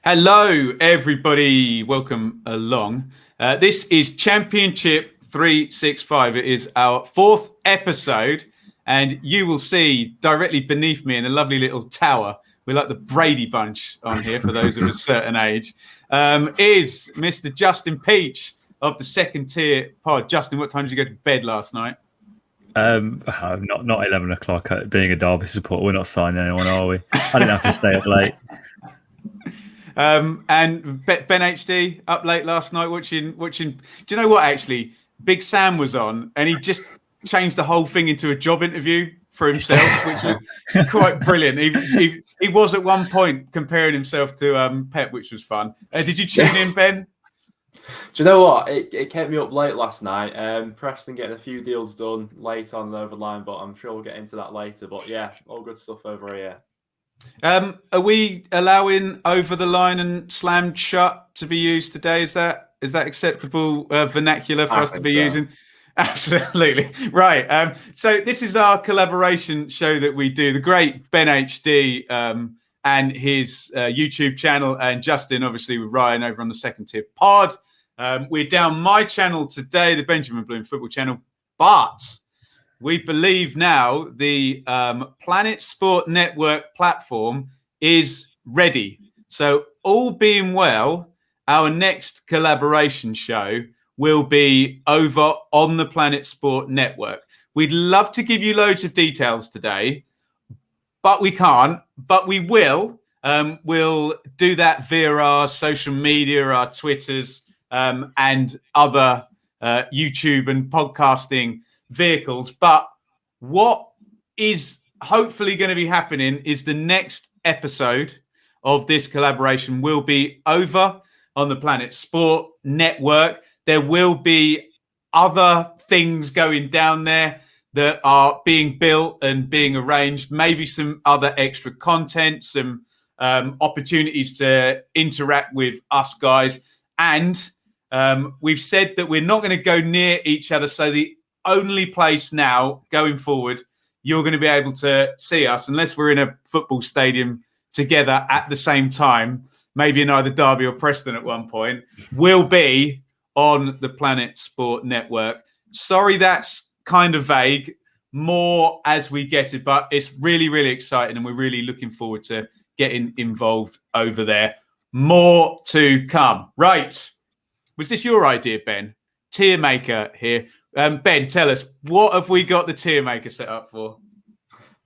Hello, everybody. Welcome along. This is Championship 365. It is our fourth episode, and you will see directly beneath me in a lovely little tower. We're like the Brady bunch on here for those of a certain age. Is Mr. Justin Peach of the Second Tier Pod. Justin, what time did you go to bed last night? Not 11 o'clock. Being a Derby supporter, we're not signing anyone, are we? I didn't have to stay up late. And Ben HD up late last night watching. Do you know what? Actually, Big Sam was on, and he just changed the whole thing into a job interview for himself, which was quite brilliant. He was at one point comparing himself to Pep, which was fun. Did you tune in, Ben? Do you know what? It kept me up late last night. Preston getting a few deals done late on the line, but I'm sure we'll get into that later. But yeah, all good stuff over here. Are we allowing over the line and slammed shut to be used today? Is that acceptable vernacular for us to be using? Absolutely. Right. So this is our collaboration show that we do. The great Ben HD and his YouTube channel, and Justin, obviously, with Ryan over on the Second Tier Pod. We're down my channel today, the Benjamin Bloom Football Channel, but we believe now the Planet Sport Network platform is ready. So all being well, our next collaboration show will be over on the Planet Sport Network. We'd love to give you loads of details today, but we can't. But we will. We'll do that via our social media, our Twitters, and other YouTube and podcasting vehicles. But what is hopefully going to be happening is the next episode of this collaboration will be over on the Planet Sport Network. There will be other things going down there that are being built and being arranged, maybe some other extra content, some opportunities to interact with us guys. And we've said that we're not going to go near each other. So the only place now going forward you're going to be able to see us, unless we're in a football stadium together at the same time, maybe in either Derby or Preston at one point, will be on the Planet Sport Network. Sorry, that's kind of vague. More as we get it, but it's really, really exciting, and we're really looking forward to getting involved over there. More to come. Right. Was this your idea, Ben? Tier maker here. Ben, tell us, what have we got the tier maker set up for?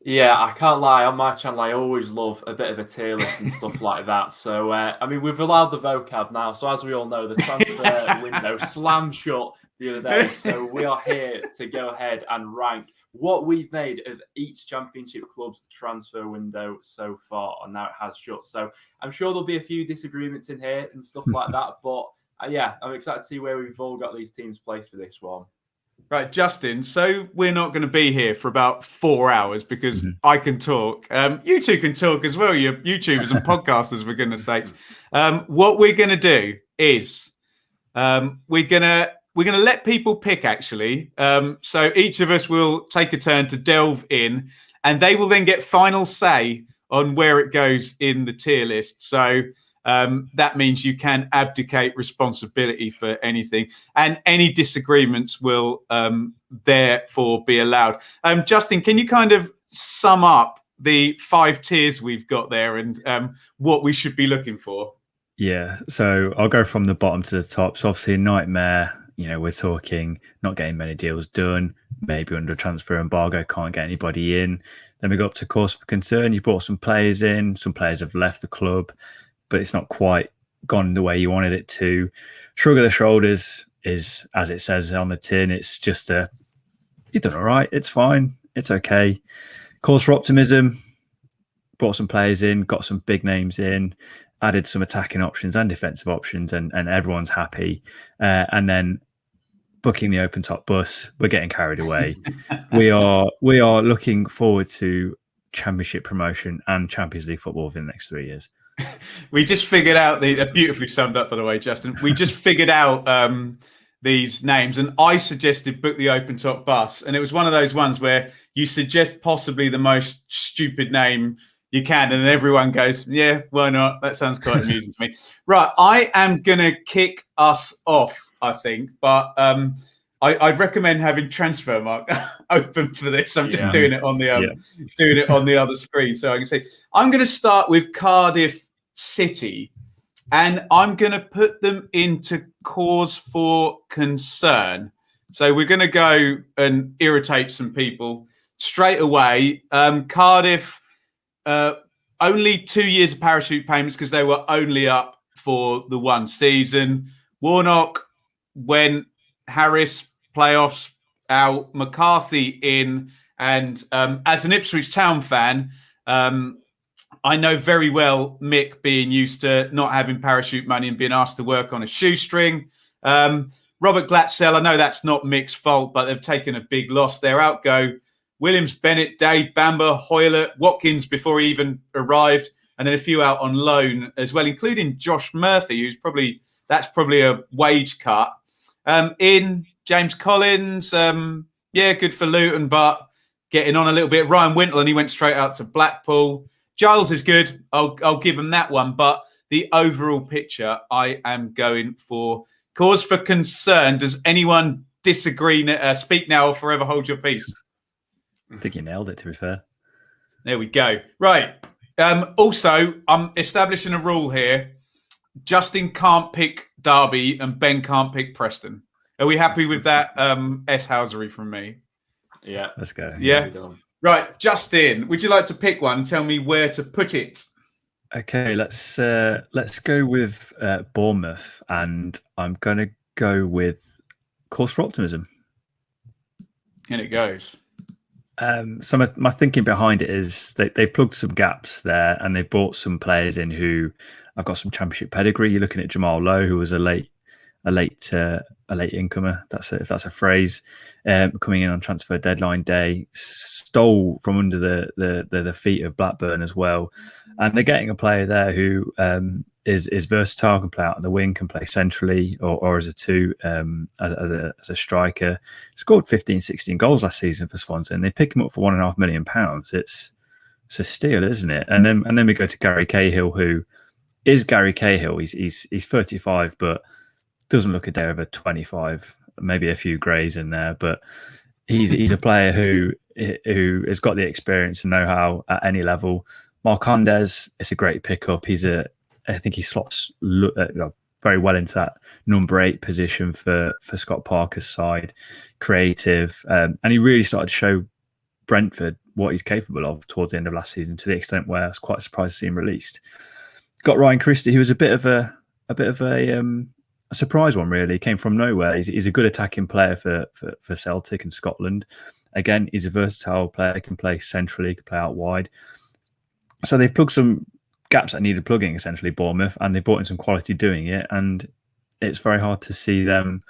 Yeah, I can't lie. On my channel, I always love a bit of a tier list and stuff like that. So, we've allowed the vocab now. So, as we all know, the transfer window slammed shut the other day. So, we are here to go ahead and rank what we've made of each Championship club's transfer window so far. And now it has shut. So, I'm sure there'll be a few disagreements in here and stuff like that. But, yeah, I'm excited to see where we've all got these teams placed for this one. Right, Justin, so we're not going to be here for about 4 hours because I can talk. You two can talk as well, you YouTubers and podcasters, for goodness sakes. What we're going to do is we're going to let people pick, actually. So each of us will take a turn to delve in, and they will then get final say on where it goes in the tier list. So that means you can abdicate responsibility for anything, and any disagreements will therefore be allowed. Justin, can you kind of sum up the 5 tiers we've got there and what we should be looking for? Yeah, so I'll go from the bottom to the top. So obviously, nightmare. We're talking not getting many deals done, maybe under transfer embargo, can't get anybody in. Then we go up to cause for concern. You brought some players in, some players have left the club, but it's not quite gone the way you wanted it to. Shrug of the shoulders is, as it says on the tin, it's just you've done all right. It's fine. It's okay. Cause for optimism. Brought some players in, got some big names in, added some attacking options and defensive options, and everyone's happy. And then booking the open top bus, we're getting carried away. we are looking forward to Championship promotion and Champions League football within the next 3 years. We just figured out beautifully summed up, by the way, Justin. We just figured out these names, and I suggested book the open top bus, and it was one of those ones where you suggest possibly the most stupid name You can, and then everyone goes, yeah, why not? That sounds quite amusing to me. Right, I am going to kick us off, I think, but I'd recommend having Transfermarkt open for this. I'm just doing it on the other screen, so I can see. I'm going to start with Cardiff City, and I'm going to put them into cause for concern. So we're going to go and irritate some people straight away. Cardiff. Only 2 years of parachute payments because they were only up for the one season. Warnock went, Harris playoffs out, McCarthy in, and as an Ipswich Town fan, I know very well Mick being used to not having parachute money and being asked to work on a shoestring. Robert Glatzel, I know that's not Mick's fault, but they've taken a big loss. They're out go Williams, Bennett, Dave, Bamber, Hoylett, Watkins before he even arrived, and then a few out on loan as well, including Josh Murphy, who's probably a wage cut. In James Collins, good for Luton, but getting on a little bit. Ryan Wintle, and he went straight out to Blackpool. Giles is good. I'll give him that one, but the overall picture, I am going for cause for concern. Does anyone disagree? Speak now or forever hold your peace. I think you nailed it, to be fair. There we go. Right. Also, I'm establishing a rule here. Justin can't pick Derby and Ben can't pick Preston. Are we happy with that S-housery from me? Yeah. Let's go. Yeah. Right. Justin, would you like to pick one and tell me where to put it? Okay, let's go with Bournemouth, and I'm going to go with cause for optimism. And it goes. So my thinking behind it is they've plugged some gaps there, and they've brought some players in who have got some championship pedigree. You're looking at Jamal Lowe, who was a late incomer. If that's a phrase, coming in on transfer deadline day, stole from under the feet of Blackburn as well, and they're getting a player there who is versatile, can play out on the wing, can play centrally or as a two, as a striker. Scored 15, 16 goals last season for Swansea, and they pick him up for £1.5 million. It's a steal, isn't it? And then we go to Gary Cahill, who is Gary Cahill. He's 35, but doesn't look a day over 25. Maybe a few greys in there, but he's a player who has got the experience and know-how at any level. Marcondes, it's a great pickup. I think he slots very well into that number 8 position for Scott Parker's side. Creative, and he really started to show Brentford what he's capable of towards the end of last season, to the extent where I was quite surprised to see him released. Got Ryan Christie, who was a bit of a surprise one, really. He came from nowhere. He's a good attacking player for Celtic and Scotland. Again, he's a versatile player. He can play centrally, he can play out wide. So they've plugged some gaps that needed plugging, essentially, Bournemouth, and they brought in some quality doing it, and it's very hard to see them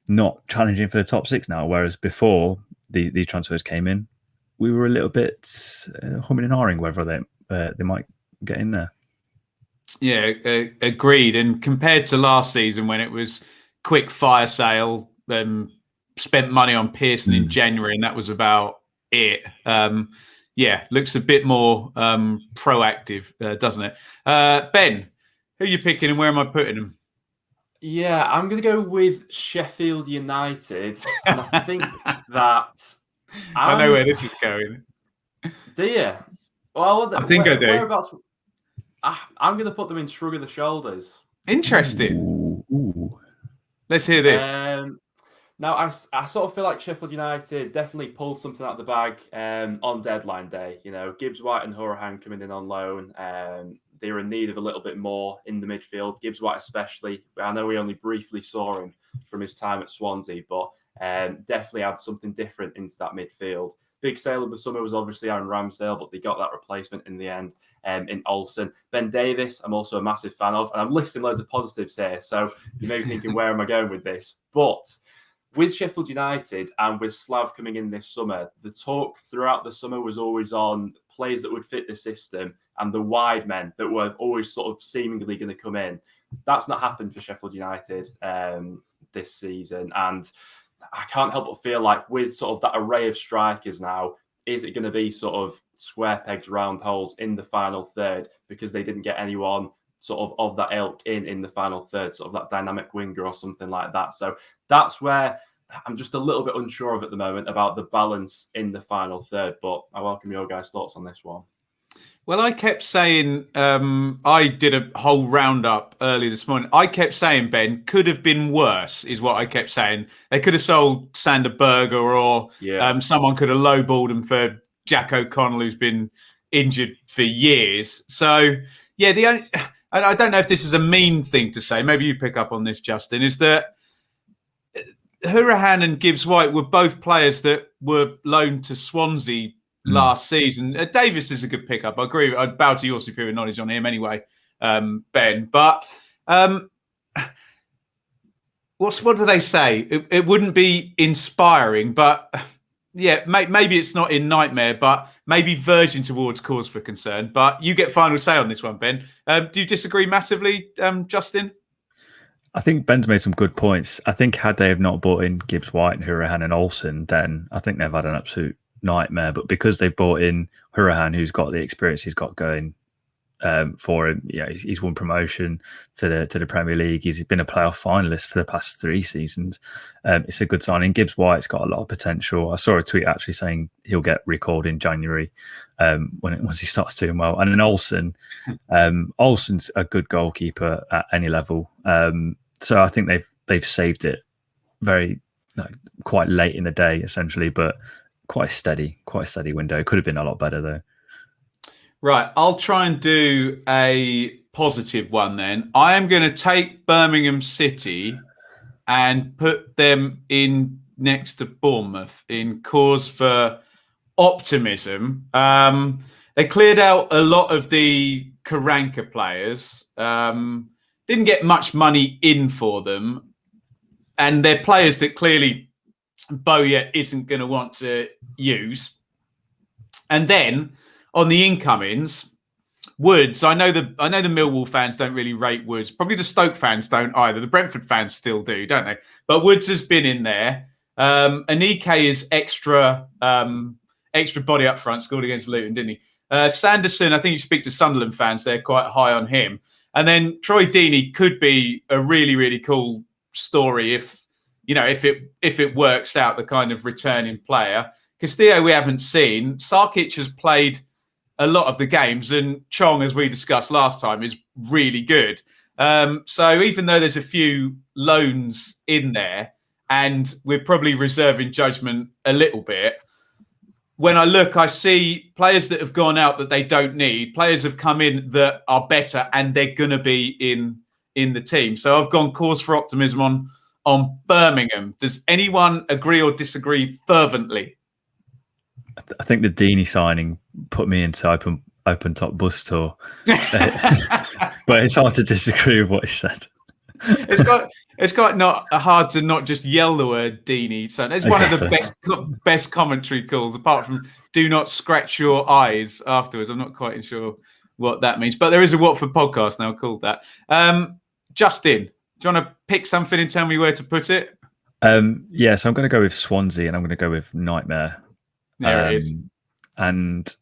not challenging for the top 6 now, whereas before the transfers came in, we were a little bit humming and hawing whether they might get in there. Yeah, agreed. And compared to last season, when it was quick fire sale, spent money on Pearson in January, and that was about it. Looks a bit more proactive, doesn't it? Ben, who are you picking and where am I putting them? Yeah, I'm going to go with Sheffield United. And I think that... I know where this is going. Do you? Well, I think I do. I'm going to put them in shrug of the shoulders. Interesting. Ooh. Let's hear this. Now, I sort of feel like Sheffield United definitely pulled something out of the bag on deadline day. You know, Gibbs White and Horahan coming in on loan. They were in need of a little bit more in the midfield. Gibbs White especially. I know we only briefly saw him from his time at Swansea, but definitely had something different into that midfield. Big sale of the summer was obviously Aaron Ramsdale, but they got that replacement in the end in Olsen. Ben Davis, I'm also a massive fan of, and I'm listing loads of positives here. So you may be thinking, where am I going with this? But with Sheffield United and with Slav coming in this summer, the talk throughout the summer was always on players that would fit the system and the wide men that were always sort of seemingly going to come in. That's not happened for Sheffield United this season. And I can't help but feel like with sort of that array of strikers now, is it going to be sort of square pegs, round holes in the final third because they didn't get anyone sort of that ilk in the final third, sort of that dynamic winger or something like that. So that's where I'm just a little bit unsure of at the moment about the balance in the final third, but I welcome your guys' thoughts on this one. Well, I kept saying, I did a whole roundup early this morning. I kept saying, Ben, could have been worse, is what I kept saying. They could have sold Sander Berger, or someone could have lowballed them for Jack O'Connell, who's been injured for years. So, yeah, I don't know if this is a mean thing to say. Maybe you pick up on this, Justin, is that Hourihane and Gibbs-White were both players that were loaned to Swansea last season. Davis is a good pickup. I agree. I'd bow to your superior knowledge on him anyway, Ben. But what do they say? It wouldn't be inspiring, but yeah, maybe it's not in nightmare, but maybe verging towards cause for concern. But you get final say on this one, Ben. Do you disagree massively, Justin? I think Ben's made some good points. I think had they have not bought in Gibbs-White and Hourihane and Olsen, then I think they've had an absolute nightmare. But because they've bought in Hourihane, who's got the experience he's got going for him, he's won promotion to the Premier League. He's been a playoff finalist for the past 3 seasons. It's a good signing. Gibbs-White's got a lot of potential. I saw a tweet actually saying he'll get recalled in January once he starts doing well. And then Olsen's a good goalkeeper at any level. So I think they've saved it very quite late in the day, essentially, but quite a steady window. It could have been a lot better though. Right, I'll try and do a positive one then. I am going to take Birmingham City and put them in next to Bournemouth in cause for optimism. They cleared out a lot of the Karanka players. Didn't get much money in for them. And they're players that clearly Bowyer isn't going to want to use. And then on the incomings, Woods. I know the Millwall fans don't really rate Woods. Probably the Stoke fans don't either. The Brentford fans still do, don't they? But Woods has been in there. Anike is extra body up front. Scored against Luton, didn't he? Sanderson. I think you speak to Sunderland fans. They're quite high on him. And then Troy Deeney could be a really, really cool story if it works out, the kind of returning player. Castillo we haven't seen. Sarkic has played a lot of the games, and Chong, as we discussed last time, is really good. So even though there's a few loans in there, and we're probably reserving judgment a little bit, when I look, I see players that have gone out that they don't need. Players have come in that are better, and they're going to be in the team. So I've gone cause for optimism on Birmingham. Does anyone agree or disagree fervently? I think the Deeney signing put me into open top bus tour, but it's hard to disagree with what he said. It's quite not hard to not just yell the word Deeney. So it's one of the best commentary calls, apart from "do not scratch your eyes" afterwards. I'm not quite sure what that means, but there is a Watford podcast now called that. Justin, do you want to pick something and tell me where to put it? So I'm going to go with Swansea, and I'm going to go with Nightmare. There it is. And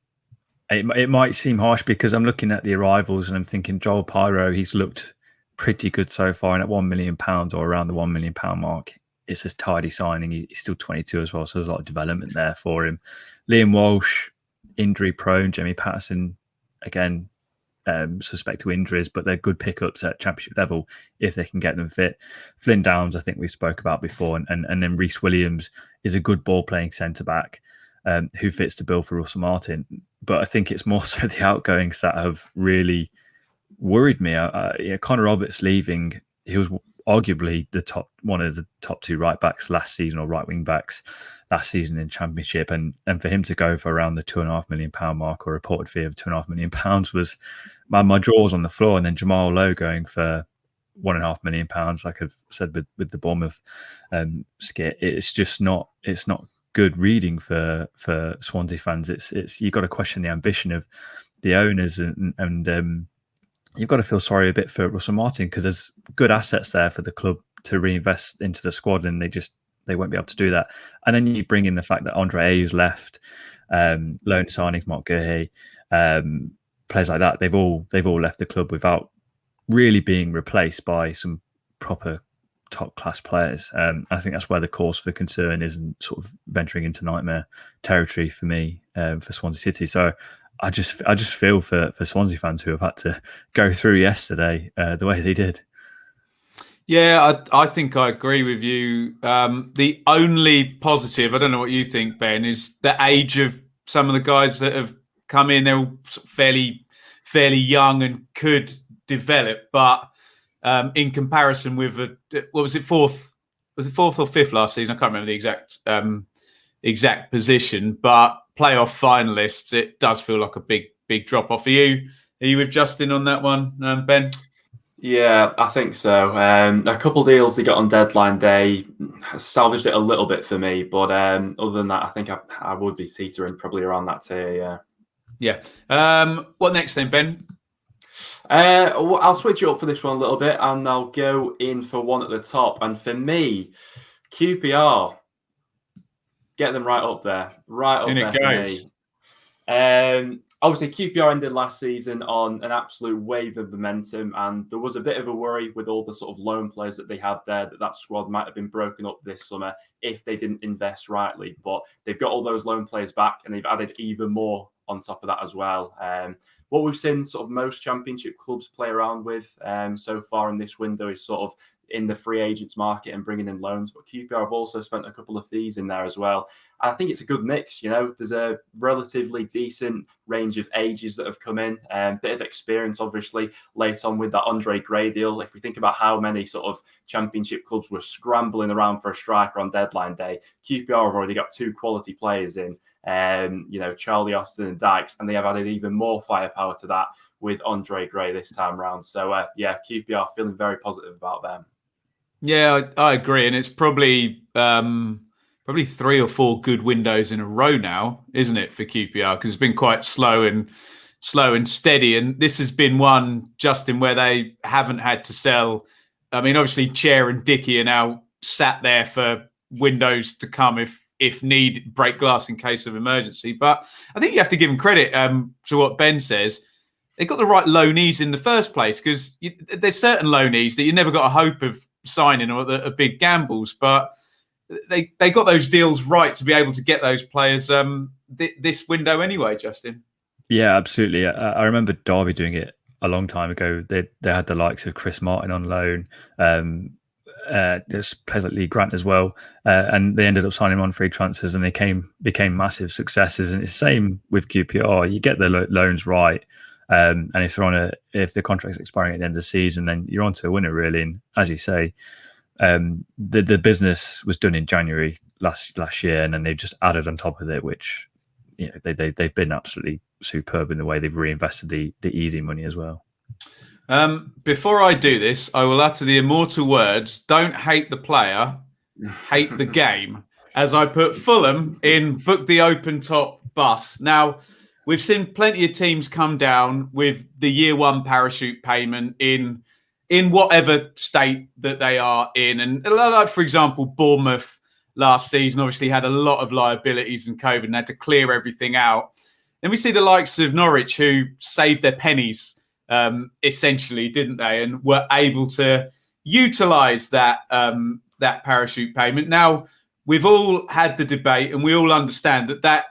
it might seem harsh because I'm looking at the arrivals and I'm thinking Joel Pyro, he's looked pretty good so far, and at £1 million or around the £1 million mark, it's a tidy signing. He's still 22 as well, so there's a lot of development there for him. Liam Walsh, injury prone. Jamie Patterson, again, suspect to injuries, but they're good pickups at championship level if they can get them fit. Flynn Downs, I think we spoke about before, and then Reece Williams is a good ball playing centre back who fits the bill for Russell Martin. But I think it's more so the outgoings that have really worried me. Connor Roberts leaving, he was arguably one of the top 2 right backs last season, or right wing backs last season in Championship, and for him to go for around the £2.5 million mark, or reported fee of £2.5 million, was my jaw was on the floor. And then Jamal Lowe going for £1.5 million, like I've said with the Bournemouth skit, it's not good reading for Swansea fans. It's you've got to question the ambition of the owners, and you've got to feel sorry a bit for Russell Martin, because there's good assets there for the club to reinvest into the squad, and they won't be able to do that. And then you bring in the fact that Andre Ayew's left, loan signings, Mark Gurhey, players like that. They've all left the club without really being replaced by some proper top class players. I think that's where the cause for concern is, and sort of venturing into nightmare territory for me, for Swansea City. So I just feel for Swansea fans who have had to go through yesterday the way they did. Yeah, I think I agree with you. The only positive, I don't know what you think, Ben, is the age of some of the guys that have come in. They're all fairly young and could develop, but in comparison with what was it, fourth or fifth last season? I can't remember the exact position, but playoff finalists, it does feel like a big drop off. Are you with Justin on that one, Ben? Yeah, I think so. A couple deals they got on deadline day salvaged it a little bit for me, but other than that, I think I would be teetering probably around that tier. Yeah. What next then, Ben? I'll switch it up for this one a little bit, and I'll go in for one at the top. And for me, QPR, get them right up there, for me. Obviously, QPR ended last season on an absolute wave of momentum, and there was a bit of a worry with all the sort of loan players that they had there that squad might have been broken up this summer if they didn't invest rightly. But they've got all those loan players back, and they've added even more on top of that as well. What we've seen sort of most championship clubs play around with so far in this window is sort of in the free agents market and bringing in loans. But QPR have also spent a couple of fees in there as well. And I think it's a good mix. You know, there's a relatively decent range of ages that have come in, bit of experience, obviously, late on with that Andre Gray deal. If we think about how many sort of championship clubs were scrambling around for a striker on deadline day, QPR have already got two quality players in. Charlie Austin and Dykes, and they have added even more firepower to that with Andre Gray this time round. So, QPR feeling very positive about them. Yeah, I agree, and it's probably 3 or 4 good windows in a row now, isn't it, for QPR? Because it's been quite slow and steady, and this has been one, Justin, where they haven't had to sell. I mean, obviously, Chair and Dickey are now sat there for windows to come if need, break glass in case of emergency. But I think you have to give them credit to what Ben says. They got the right loanees in the first place, because there's certain loanees that you never got a hope of signing or that are big gambles, but they got those deals right to be able to get those players this window anyway, Justin. Yeah, absolutely. I remember Derby doing it a long time ago. They had the likes of Chris Martin on loan. There's players like Lee Grant as well, and they ended up signing on free transfers, and they became massive successes. And it's the same with QPR. You get the loans right, and if the contract's expiring at the end of the season, then you're on to a winner, really. And as you say, the business was done in January last year, and then they've just added on top of it, which they've been absolutely superb in the way they've reinvested the easy money as well. Before I do this, I will utter the immortal words: don't hate the player, hate the game, as I put Fulham in book the open top bus. Now, we've seen plenty of teams come down with the year one parachute payment in whatever state that they are in. And like, for example, Bournemouth last season obviously had a lot of liabilities and COVID and had to clear everything out. Then we see the likes of Norwich, who saved their pennies, essentially, didn't they? And were able to utilise that parachute payment. Now, we've all had the debate and we all understand that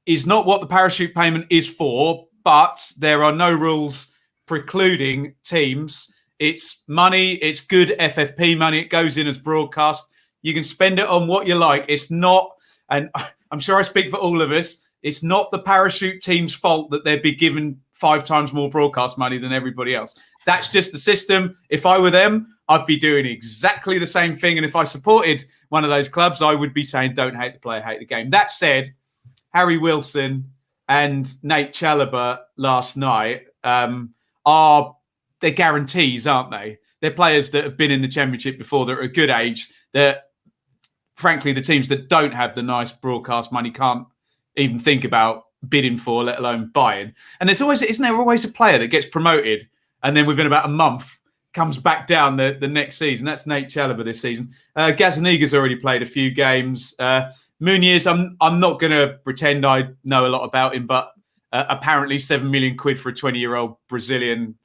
is not what the parachute payment is for, but there are no rules precluding teams. It's money, it's good FFP money, it goes in as broadcast. You can spend it on what you like. It's not, and I'm sure I speak for all of us, it's not the parachute team's fault that they'd be given 5 times more broadcast money than everybody else. That's just the system. If I were them, I'd be doing exactly the same thing. And if I supported one of those clubs, I would be saying, don't hate the player, hate the game. That said, Harry Wilson and Nate Chalobah last night they're guarantees, aren't they? They're players that have been in the Championship before, that are a good age, that, frankly, the teams that don't have the nice broadcast money can't even think about bidding for, let alone buying. And isn't there always a player that gets promoted and then within about a month comes back down the next season? That's Nate Chalobah this season. Gazaniga's already played a few games. Muniz, I'm not going to pretend I know a lot about him, but apparently 7 million quid for a 20-year-old Brazilian.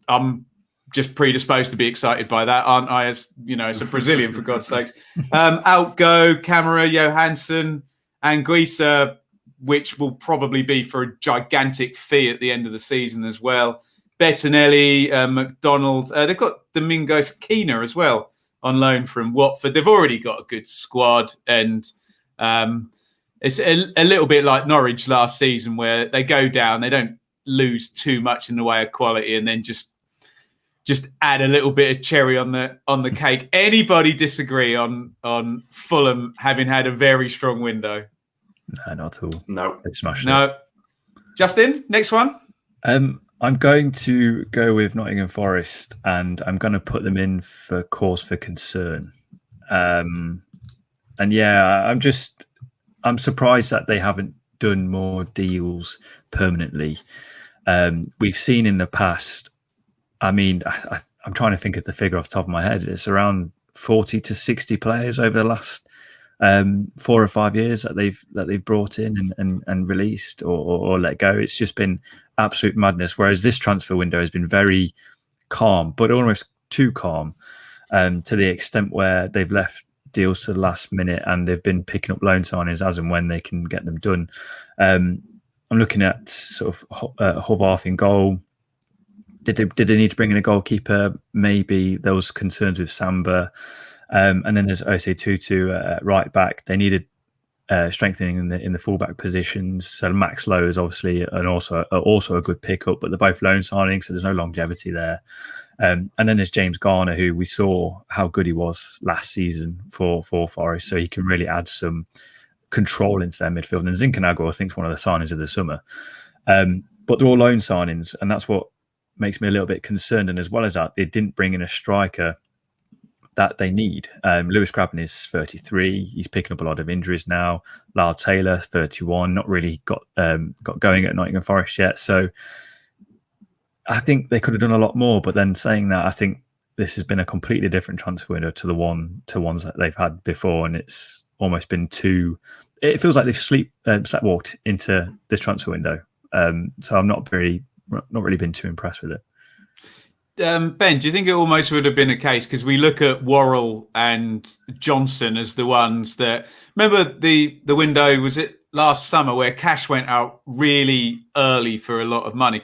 I'm just predisposed to be excited by that, aren't I? As as a Brazilian, for God's sakes. Out go Camara, Johansson, Anguissa, which will probably be for a gigantic fee at the end of the season as well. Bettinelli, McDonald. They've got Domingos Keener as well on loan from Watford. They've already got a good squad, and it's a little bit like Norwich last season, where they go down, they don't lose too much in the way of quality, and then just add a little bit of cherry on the cake. Anybody disagree on Fulham having had a very strong window? No, not at all. No, they smashed it. No, Justin, next one. I'm going to go with Nottingham Forest, and I'm going to put them in for cause for concern. And yeah, I'm surprised that they haven't done more deals permanently. We've seen in the past. I mean, I'm trying to think of the figure off the top of my head. It's around 40 to 60 players over the last 4 or 5 years that they've brought in and released or let go. It's just been absolute madness. Whereas this transfer window has been very calm, but almost too calm, to the extent where they've left deals to the last minute and they've been picking up loan signings as and when they can get them done. I'm looking at sort of Hovarth in goal. Did they need to bring in a goalkeeper? Maybe there was concerns with Samba. And then there's Ose Tutu at right back. They needed strengthening in the fullback positions. So Max Lowe is obviously also a good pickup, but they're both loan signings, so there's no longevity there. And then there's James Garner, who we saw how good he was last season for Forest, so he can really add some control into their midfield. And Zinchenko, I think, is one of the signings of the summer. But they're all loan signings, and that's what makes me a little bit concerned. And as well as that, they didn't bring in a striker that they need. Lewis Grabban is 33. He's picking up a lot of injuries now. Lyle Taylor, 31, not really got going at Nottingham Forest yet. So I think they could have done a lot more. But then saying that, I think this has been a completely different transfer window to ones that they've had before, and it's almost been too. It feels like they've sleepwalked into this transfer window. So I'm not really been too impressed with it. Ben, do you think it almost would have been a case, because we look at Worrell and Johnson as the ones that, remember the window, was it last summer, where cash went out really early for a lot of money?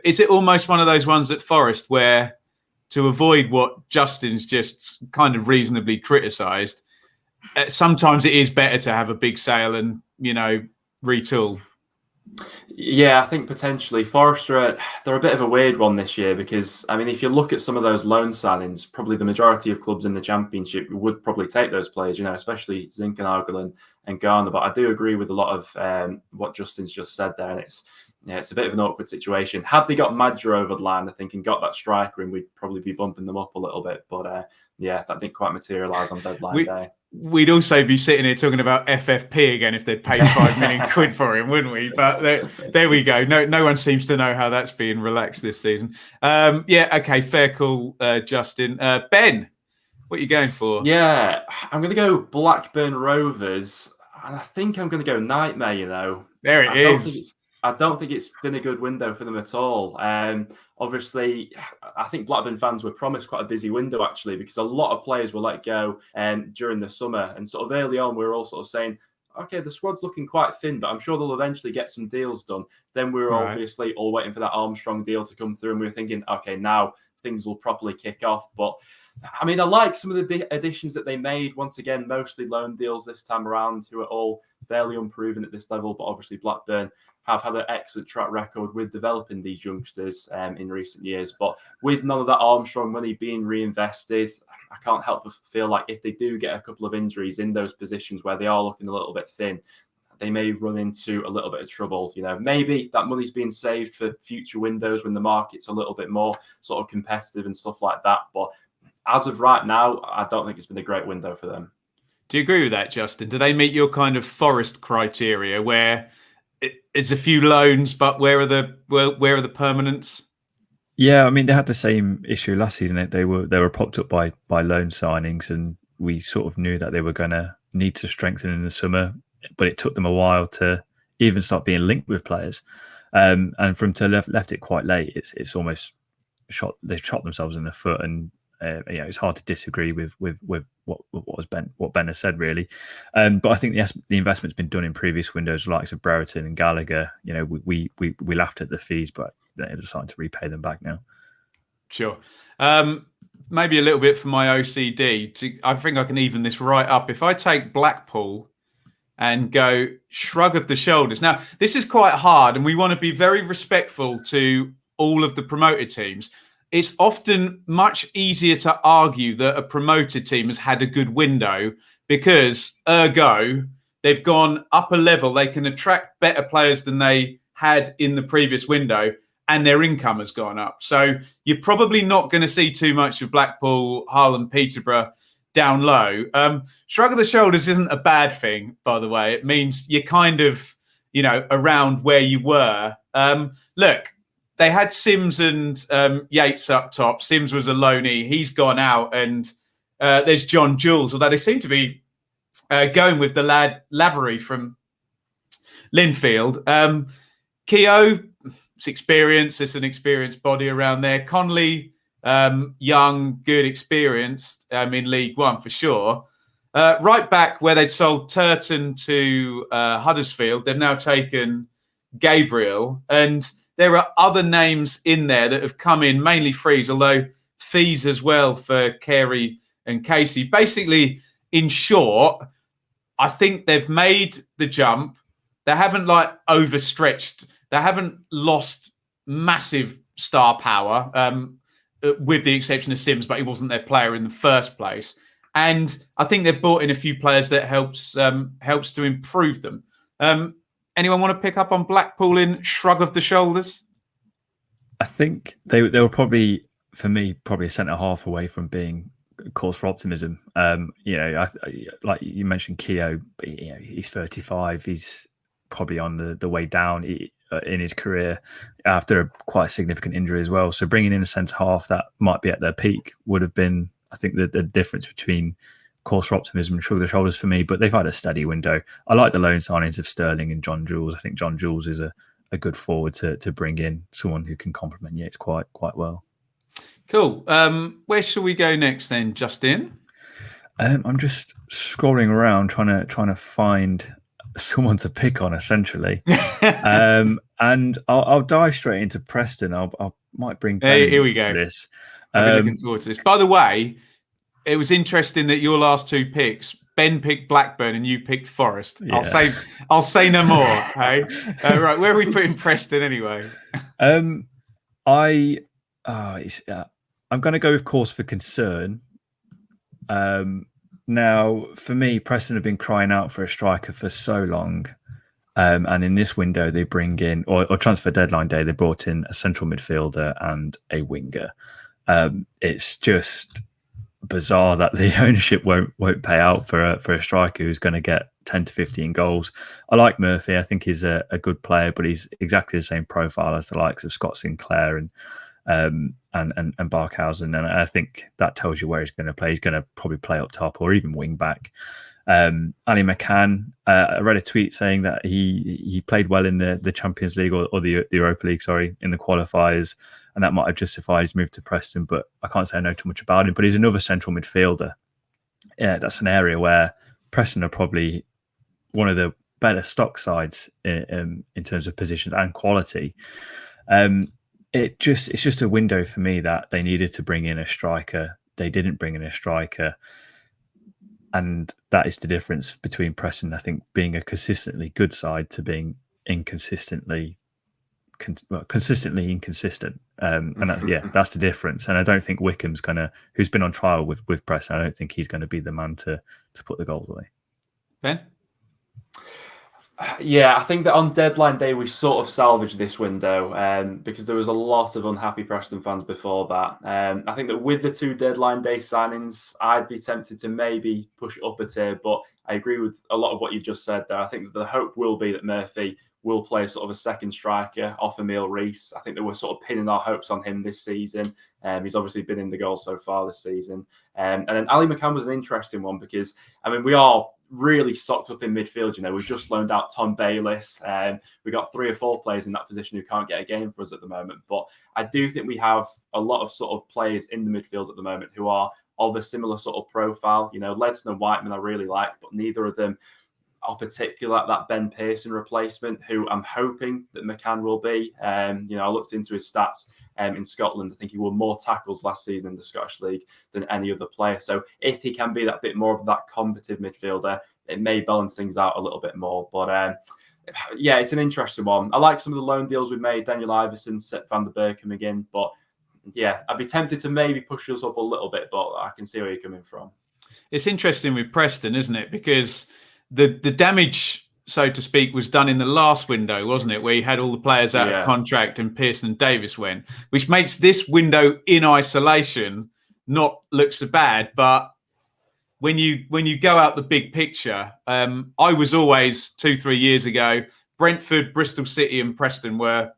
Is it almost one of those ones at Forest where, to avoid what Justin's just kind of reasonably criticised, sometimes it is better to have a big sale and, retool? Yeah, I think potentially Forest they're a bit of a weird one this year, because I mean, if you look at some of those loan signings, probably the majority of clubs in the Championship would probably take those players, especially Zinchenko and Garner. But I do agree with a lot of what Justin's just said there, and it's a bit of an awkward situation. Had they got Madger over the line, I think, and got that striker in, we'd probably be bumping them up a little bit. But that didn't quite materialise on deadline day. We'd also be sitting here talking about FFP again if they'd paid 5 million quid for him, wouldn't we? But there we go. No one seems to know how that's being relaxed this season. Okay, fair call, Justin. Ben, what are you going for? Yeah, I'm going to go Blackburn Rovers, and I think I'm going to go Nightmare. There it is. I don't think it's been a good window for them at all. Obviously, I think Blackburn fans were promised quite a busy window, actually, because a lot of players were let go during the summer. And sort of early on, we were all sort of saying, okay, the squad's looking quite thin, but I'm sure they'll eventually get some deals done. Then we were obviously all waiting for that Armstrong deal to come through, and we were thinking, okay, now things will properly kick off. But I mean, I like some of the additions that they made. Once again, mostly loan deals this time around, who are all fairly unproven at this level. But obviously, Blackburn have had an excellent track record with developing these youngsters in recent years. But with none of that Armstrong money being reinvested, I can't help but feel like if they do get a couple of injuries in those positions where they are looking a little bit thin, they may run into a little bit of trouble. Maybe that money's being saved for future windows when the market's a little bit more sort of competitive and stuff like that. But as of right now, I don't think it's been a great window for them. Do you agree with that, Justin? Do they meet your kind of Forest criteria where it's a few loans, but where are the permanents? Yeah, I mean, they had the same issue last season. They were propped up by loan signings, and we sort of knew that they were going to need to strengthen in the summer, but it took them a while to even start being linked with players. And from to left it quite late, it's almost they've shot themselves in the foot, and it's hard to disagree with what Ben has said, really. But I think the investment's been done in previous windows, likes of Brereton and Gallagher. We laughed at the fees, but they're deciding to repay them back now. Sure. Maybe a little bit for my OCD. I think I can even this right up. If I take Blackpool and go shrug of the shoulders. Now, this is quite hard, and we want to be very respectful to all of the promoted teams. It's often much easier to argue that a promoted team has had a good window because, ergo, they've gone up a level. They can attract better players than they had in the previous window, and their income has gone up. So you're probably not going to see too much of Blackpool, Hull and Peterborough down low. Shrug of the shoulders isn't a bad thing, by the way. It means you're kind of, around where you were. Look, they had Sims and Yates up top. Sims was a loanee. He's gone out, and there's John Jules, although they seem to be going with the lad Lavery from Linfield. Keogh, it's experience. There's an experienced body around there. Conley, young, good experience in League One for sure. Right back where they'd sold Turton to Huddersfield, they've now taken Gabriel, and there are other names in there that have come in, mainly frees, although fees as well for Carey and Casey. Basically, in short, I think they've made the jump. They haven't overstretched. They haven't lost massive star power, with the exception of Sims, but he wasn't their player in the first place. And I think they've brought in a few players that helps to improve them. Anyone want to pick up on Blackpool in shrug of the shoulders? I think they were probably, for me, a centre half away from being a cause for optimism. Like you mentioned, Keogh, he's 35. He's probably on the way down in his career after quite a significant injury as well. So bringing in a centre half that might be at their peak would have been, I think, the difference between cause for optimism and shrug of the shoulders for me. But they've had a steady window. I like the loan signings of Sterling and John Jules. I think John Jules is a good forward to bring in, someone who can complement Yates quite well. Cool. Where shall we go next then, Justin? I'm just scrolling around trying to find someone to pick on, essentially. And I'll dive straight into Preston. I might bring Ben here we go. This. I've been looking forward to this. By the way, it was interesting that your last two picks, Ben picked Blackburn and you picked Forest. Yeah. I'll say no more. Hey, right, where are we putting Preston anyway? I'm going to go with cause for concern. Now, for me, Preston have been crying out for a striker for so long. And in this window, they bring in, or transfer deadline day, they brought in a central midfielder and a winger. It's just bizarre that the ownership won't pay out for a striker who's going to get 10 to 15 goals. I like Murphy. I think he's a good player, but he's exactly the same profile as the likes of Scott Sinclair and Barkhausen, and I think that tells you where he's going to play. He's going to probably play up top or even wing back. Ali McCann, I read a tweet saying that he played well in the Champions League or the Europa League, in the qualifiers, and that might have justified his move to Preston, but I can't say I know too much about him. But he's another central midfielder. Yeah, that's an area where Preston are probably one of the better stock sides in terms of positions and quality. It's just a window for me that they needed to bring in a striker. They didn't bring in a striker. And that is the difference between Preston, I think, being a consistently good side to being consistently inconsistent. And that's the difference. And I don't think Wickham's who's been on trial with Preston, I don't think he's going to be the man to put the goals away. Ben? Yeah, I think that on deadline day we sort of salvaged this window because there was a lot of unhappy Preston fans before that. I think that with the two deadline day signings, I'd be tempted to maybe push it up a tier, but I agree with a lot of what you just said there. I think that the hope will be that Murphy will play sort of a second striker off Emile Rees. I think that we're sort of pinning our hopes on him this season. He's obviously been in the goal so far this season. And then Ali McCann was an interesting one because, we are really stocked up in midfield. We've just loaned out Tom Bayliss. We've got 3 or 4 players in that position who can't get a game for us at the moment. But I do think we have a lot of sort of players in the midfield at the moment who are of a similar sort of profile. Ledson and Whiteman I really like, but neither of them are particular like that Ben Pearson replacement, who I'm hoping that McCann will be. I looked into his stats in Scotland. I think he won more tackles last season in the Scottish League than any other player. So if he can be that bit more of that combative midfielder, it may balance things out a little bit more. But yeah, it's an interesting one. I like some of the loan deals we made. Daniel Iverson, Sepp van der Berg coming in. But yeah, I'd be tempted to maybe push us up a little bit, but I can see where you're coming from. It's interesting with Preston, isn't it? Because the damage, so to speak, was done in the last window, wasn't it? Where you had all the players out of contract and Pearson and Davis went, which makes this window in isolation not look so bad. But when you go out the big picture, I was always 2-3 years ago, Brentford, Bristol City and Preston were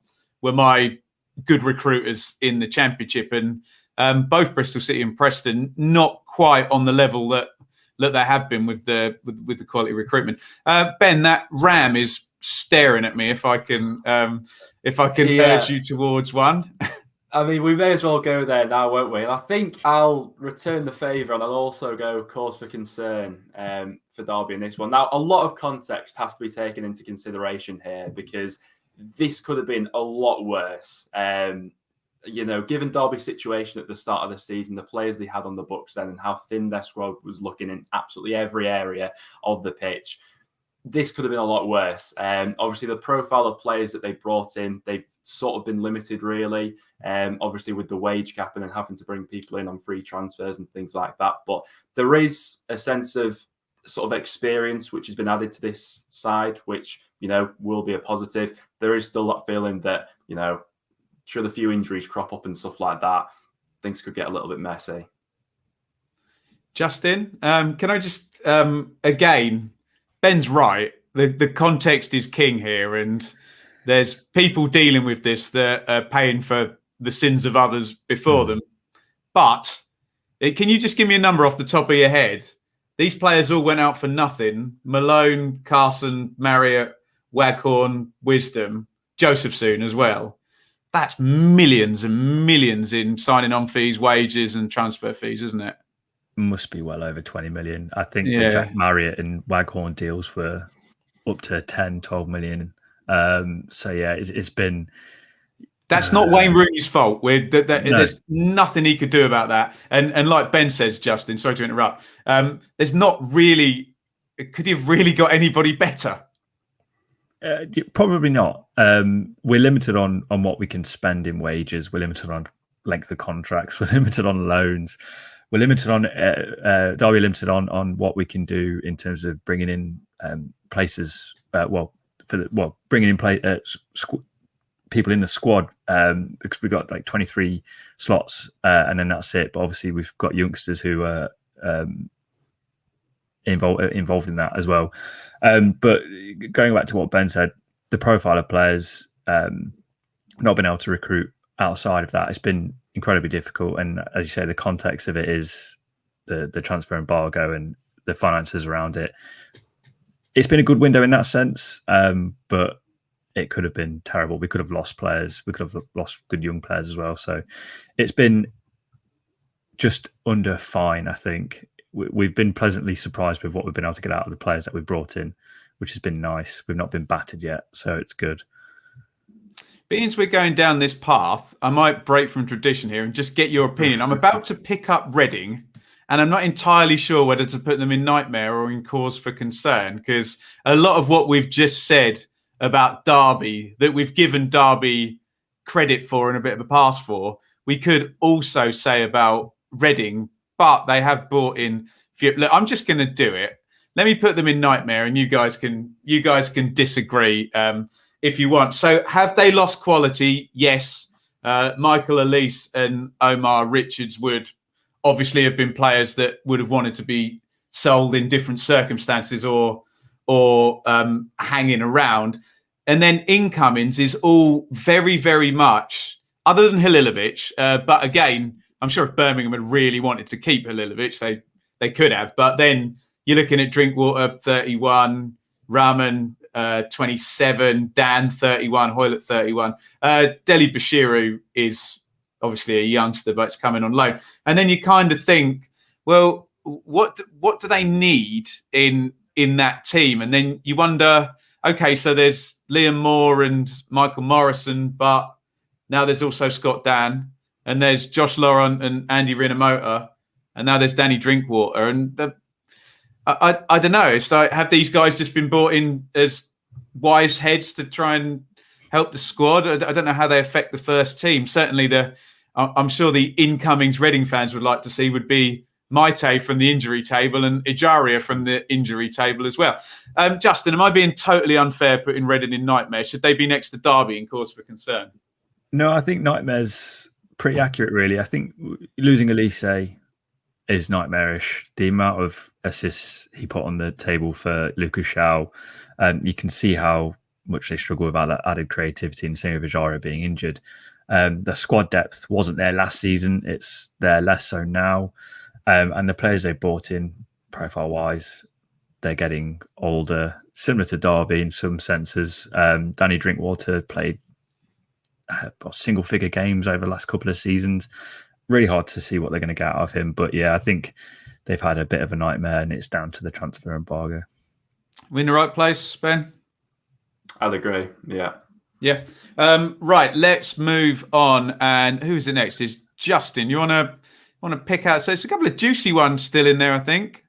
my good recruiters in the Championship, and both Bristol City and Preston not quite on the level that they have been with the quality recruitment. Ben, that ram is staring at me. If I can urge you towards one. I mean, we may as well go there now, won't we? And I think I'll return the favour and I'll also go cause for concern for Derby in this one. Now, a lot of context has to be taken into consideration here, because this could have been a lot worse. Given Derby's situation at the start of the season, the players they had on the books then, and how thin their squad was looking in absolutely every area of the pitch, this could have been a lot worse. Obviously, the profile of players that they brought in, they've sort of been limited, really. Obviously, with the wage cap and then having to bring people in on free transfers and things like that. But there is a sense of sort of experience which has been added to this side, which, will be a positive. There is still that feeling that, should a few injuries crop up and stuff like that, things could get a little bit messy. Justin, can I just, again, Ben's right. The context is king here, and there's people dealing with this that are paying for the sins of others before them. But can you just give me a number off the top of your head? These players all went out for nothing. Malone, Carson, Marriott, Waghorn, Wisdom, Josephson as well. That's millions and millions in signing on fees, wages and transfer fees, isn't it? Must be well over 20 million. I think the Jack Marriott and Waghorn deals were up to 10, 12 million. So yeah, it's been... That's not Wayne Rooney's fault. No. There's nothing he could do about that. And like Ben says, Justin, sorry to interrupt, there's not really... Could he have really got anybody better? Probably not. We're limited on what we can spend in wages. We're limited on length of contracts. We're limited on loans. We're limited on Derby limited on what we can do in terms of bringing in places. Bringing in people in the squad, because we've got like 23 slots, and then that's it. But obviously we've got youngsters who are involved in that as well. But going back to what Ben said, the profile of players, not being able to recruit outside of that, it's been incredibly difficult. And as you say, the context of it is the transfer embargo and the finances around it. It's been a good window in that sense, but it could have been terrible. We could have lost players. We could have lost good young players as well. So it's been just under fine, I think. We've been pleasantly surprised with what we've been able to get out of the players that we've brought in, which has been nice. We've not been battered yet, so it's good. Being as we're going down this path, I might break from tradition here and just get your opinion. I'm about to pick up Reading, and I'm not entirely sure whether to put them in nightmare or in cause for concern, because a lot of what we've just said about Derby, that we've given Derby credit for and a bit of a pass for, we could also say about Reading. But they have brought in. Look, I'm just going to do it. Let me put them in nightmare, and you guys can disagree if you want. So, have they lost quality? Yes. Michael Elise and Omar Richards would obviously have been players that would have wanted to be sold in different circumstances or hanging around. And then incomings is all very, very much, other than Halilovic, but again, I'm sure if Birmingham had really wanted to keep Halilovic, they could have. But then you're looking at Drinkwater 31, Rahman 27, Dan 31, Hoyle at 31. Deli Bashiru is obviously a youngster, but it's coming on loan. And then you kind of think, well, what do they need in that team? And then you wonder, okay, so there's Liam Moore and Michael Morrison, but now there's also Scott Dan, and there's Josh Laurent and Andy Rinomota, and now there's Danny Drinkwater. And I don't know. It's like, have these guys just been brought in as wise heads to try and help the squad? I don't know how they affect the first team. Certainly, I'm sure the incomings Reading fans would like to see would be Maite from the injury table and Ejaria from the injury table as well. Justin, am I being totally unfair putting Reading in nightmare? Should they be next to Derby in cause for concern? No, I think nightmare's pretty accurate, really. I think losing Elise is nightmarish. The amount of assists he put on the table for Lucas Shaw, you can see how much they struggle without that added creativity, and same with Ejaria being injured. The squad depth wasn't there last season. It's there less so now. And the players they brought in, profile-wise, they're getting older, similar to Derby in some senses. Danny Drinkwater played single-figure games over the last couple of seasons. Really hard to see what they're going to get out of him. But yeah, I think they've had a bit of a nightmare, and it's down to the transfer embargo. We in the right place, Ben? I'd agree, yeah. Yeah. Right, let's move on. And who's it next? Is Justin. You want to pick out? So it's a couple of juicy ones still in there, I think.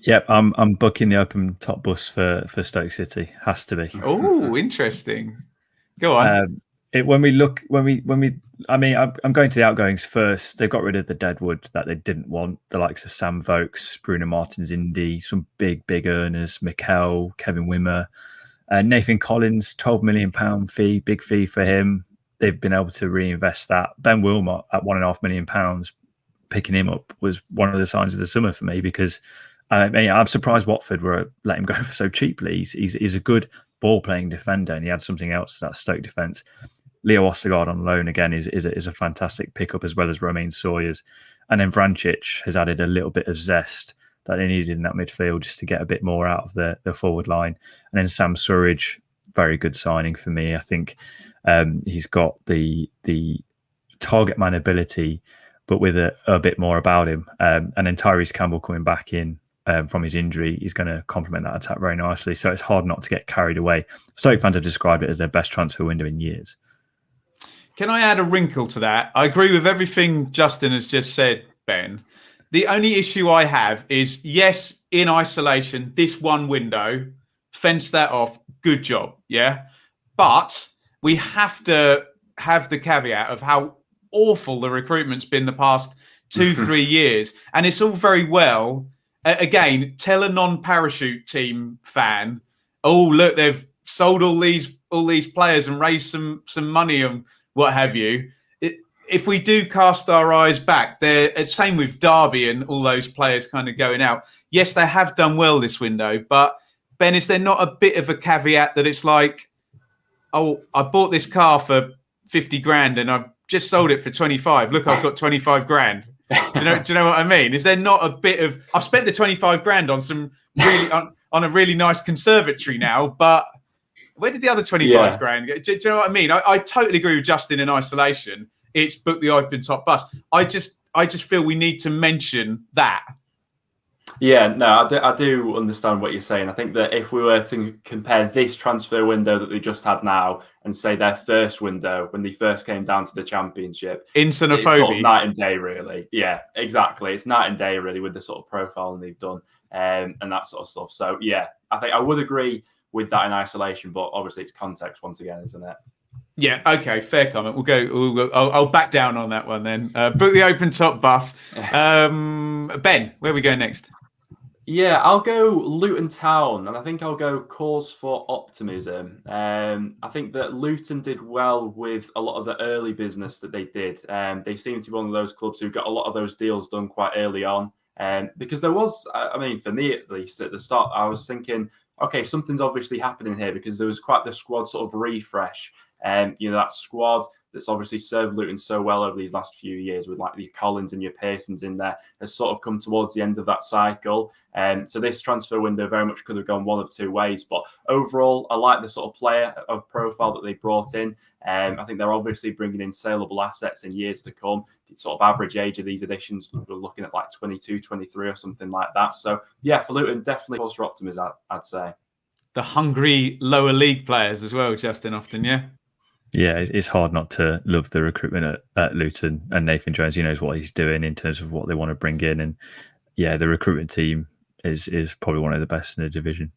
Yep, I'm booking the open top bus for Stoke City. Has to be. Oh, interesting. Go on. I'm going to the outgoings first. They got rid of the deadwood that they didn't want. The likes of Sam Vokes, Bruno Martins, Indy, some big earners, Mikel, Kevin Wimmer, Nathan Collins, £12 million fee, big fee for him. They've been able to reinvest that. Ben Wilmot at £1.5 million, picking him up was one of the signs of the summer for me, because I'm surprised Watford were let him go so cheaply. He's a good ball playing defender, and he had something else to that Stoke defence. Leo Ostergaard on loan again is a fantastic pickup, as well as Romain Sawyers. And then Vrancic has added a little bit of zest that they needed in that midfield just to get a bit more out of the forward line. And then Sam Surridge, very good signing for me. I think he's got the target man ability, but with a bit more about him. And then Tyrese Campbell coming back in from his injury is going to complement that attack very nicely. So it's hard not to get carried away. Stoke fans have described it as their best transfer window in years. Can I add a wrinkle to that? I agree with everything Justin has just said, Ben. The only issue I have is, yes, in isolation, this one window, fence that off, good job, yeah? But we have to have the caveat of how awful the recruitment's been the past 2-3 years. And it's all very well, again, tell a non-parachute team fan, oh, look, they've sold all these players and raised some money and what have you. If we do cast our eyes back, same with Derby and all those players kind of going out. Yes, they have done well this window, but Ben, is there not a bit of a caveat that it's like, oh, I bought this car for 50 grand and I've just sold it for 25. Look, I've got 25 grand. Do you know what I mean? Is there not a bit of, I've spent the 25 grand on some really on a really nice conservatory now, but where did the other 25 grand go? Do you know what I mean? I totally agree with Justin in isolation. It's book the open top bus. I just feel we need to mention that. Yeah, no, I do understand what you're saying. I think that if we were to compare this transfer window that they just had now and say their first window when they first came down to the Championship, it's sort of night and day, really. Yeah, exactly. It's night and day, really, with the sort of profiling they've done and that sort of stuff. So, yeah, I think I would agree with that in isolation, but obviously it's context once again, isn't it? Yeah, okay, fair comment. We'll go. I'll back down on that one then. Book the open top bus. Ben, where are we going next? Yeah, I'll go Luton Town, and I think I'll go cause for optimism. I think that Luton did well with a lot of the early business that they did. They seem to be one of those clubs who got a lot of those deals done quite early on. Because there was, I mean, for me at least, at the start, I was thinking, okay, something's obviously happening here because there was quite the squad sort of refresh. That squad, that's obviously served Luton so well over these last few years with like your Collins and your Pearsons in there has sort of come towards the end of that cycle. So this transfer window very much could have gone one of two ways. But overall, I like the sort of player of profile that they brought in. I think they're obviously bringing in saleable assets in years to come. The sort of average age of these additions, we're looking at like 22, 23 or something like that. So yeah, for Luton, definitely cause for optimism, I'd say. The hungry lower league players as well, Justin, often, yeah? Yeah, it's hard not to love the recruitment at Luton, and Nathan Jones, he knows what he's doing in terms of what they want to bring in. And yeah, the recruitment team is probably one of the best in the division.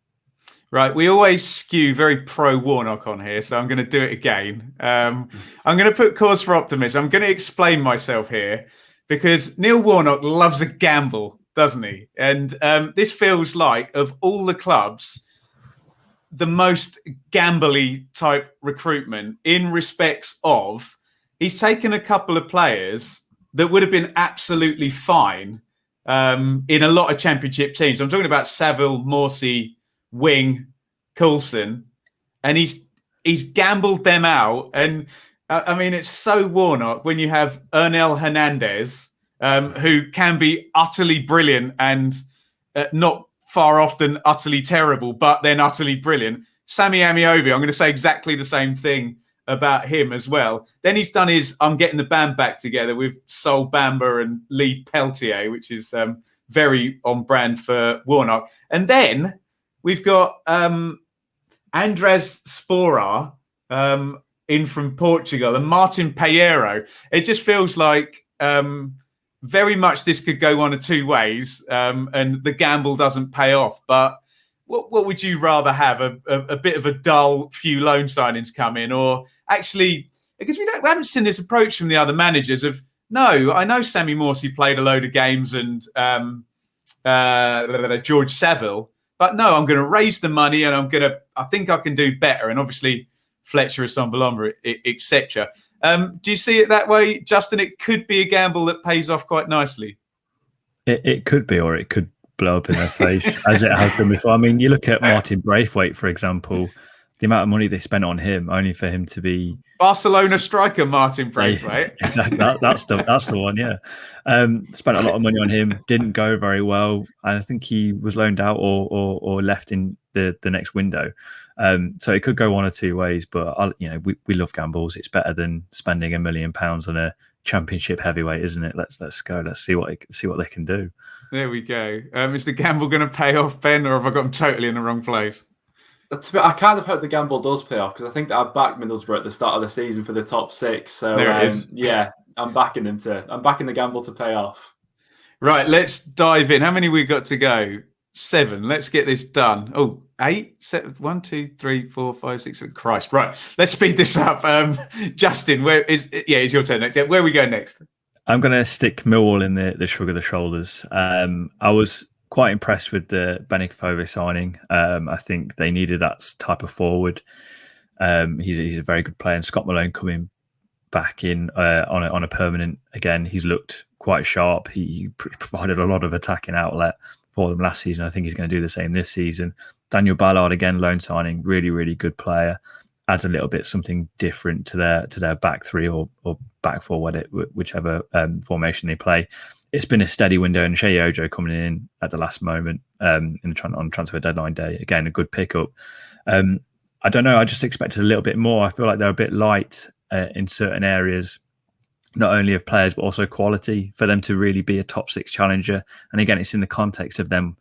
Right, we always skew very pro Warnock on here, so I'm going to do it again. I'm going to put cause for optimism. I'm going to explain myself here because Neil Warnock loves a gamble, doesn't he? And this feels like, of all the clubs, the most gambly type recruitment in respects of he's taken a couple of players that would have been absolutely fine in a lot of championship teams. I'm talking about Saville, Morsey, Wing, Coulson, and he's gambled them out. And I mean, it's so Warnock when you have Ernel Hernandez, who can be utterly brilliant and not far often utterly terrible, but then utterly brilliant. Sammy Amiobi, I'm going to say exactly the same thing about him as well. Then he's done his I'm getting the band back together with Sol Bamba and Lee Peltier, which is very on brand for Warnock. And then we've got Andres Spora in from Portugal and Martin Pereiro. It just feels like very much this could go one of two ways, and the gamble doesn't pay off. But what would you rather have? A bit of a dull few loan signings come in, or actually, because we haven't seen this approach from the other managers of, no, I know Sammy Morsey played a load of games and George Saville, but no, I'm going to raise the money and I think I can do better. And obviously Fletcher, Assombalomba, etc. Do you see it that way, Justin? It could be a gamble that pays off quite nicely. It could be, or it could blow up in their face, as it has done before. I mean, you look at Martin Braithwaite, for example, the amount of money they spent on him, only for him to be Barcelona striker Martin Braithwaite. Exactly, that's the one. Yeah, spent a lot of money on him. Didn't go very well. I think he was loaned out or left in the next window. So it could go one or two ways. But we love gambles. It's better than spending £1 million on a championship heavyweight, isn't it? Let's go. Let's see what they can do. There we go. Is the gamble going to pay off, Ben, or have I got them totally in the wrong place? I kind of hope the gamble does pay off, because I think that I backed Middlesbrough at the start of the season for the top six. So yeah, I'm backing the gamble to pay off. Right, let's dive in. How many we got to go? 7. Let's get this done. Oh, 8, 7, 1, 2, 3, 4, 5, 6. Christ, right. Let's speed this up. Justin, it's your turn next. Where we go next? I'm going to stick Millwall in the shrug of the shoulders. I was quite impressed with the Benikofova signing. I think they needed that type of forward. He's a very good player. And Scott Malone coming back in on a permanent again. He's looked quite sharp. He provided a lot of attacking outlet for them last season. I think he's going to do the same this season. Daniel Ballard again, loan signing, really, really good player. Adds a little bit something different to their back three or back four, whichever formation they play. It's been a steady window, and Shea Ojo coming in at the last moment on transfer deadline day. Again, a good pickup. I don't know. I just expected a little bit more. I feel like they're a bit light in certain areas, not only of players, but also quality for them to really be a top 6 challenger. And again, it's in the context of them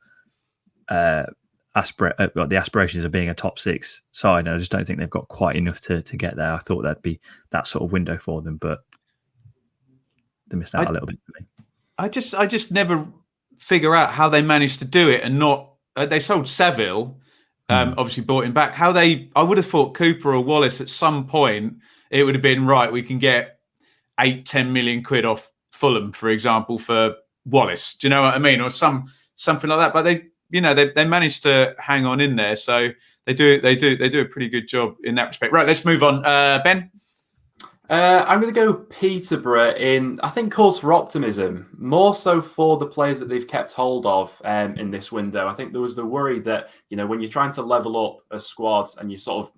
the aspirations of being a top 6 side. And I just don't think they've got quite enough to get there. I thought that'd be that sort of window for them, but they missed out a little bit for me. I just never figure out how they managed to do it and not. They sold Saville, obviously bought him back. I would have thought Cooper or Wallace at some point it would have been right. We can get 8-10 million quid off Fulham, for example, for Wallace. Do you know what I mean, or something like that? But they managed to hang on in there, so they do a pretty good job in that respect. Right, let's move on. Ben. I'm going to go Peterborough I think, cause for optimism, more so for the players that they've kept hold of in this window. I think there was the worry that, when you're trying to level up a squad and you're sort of,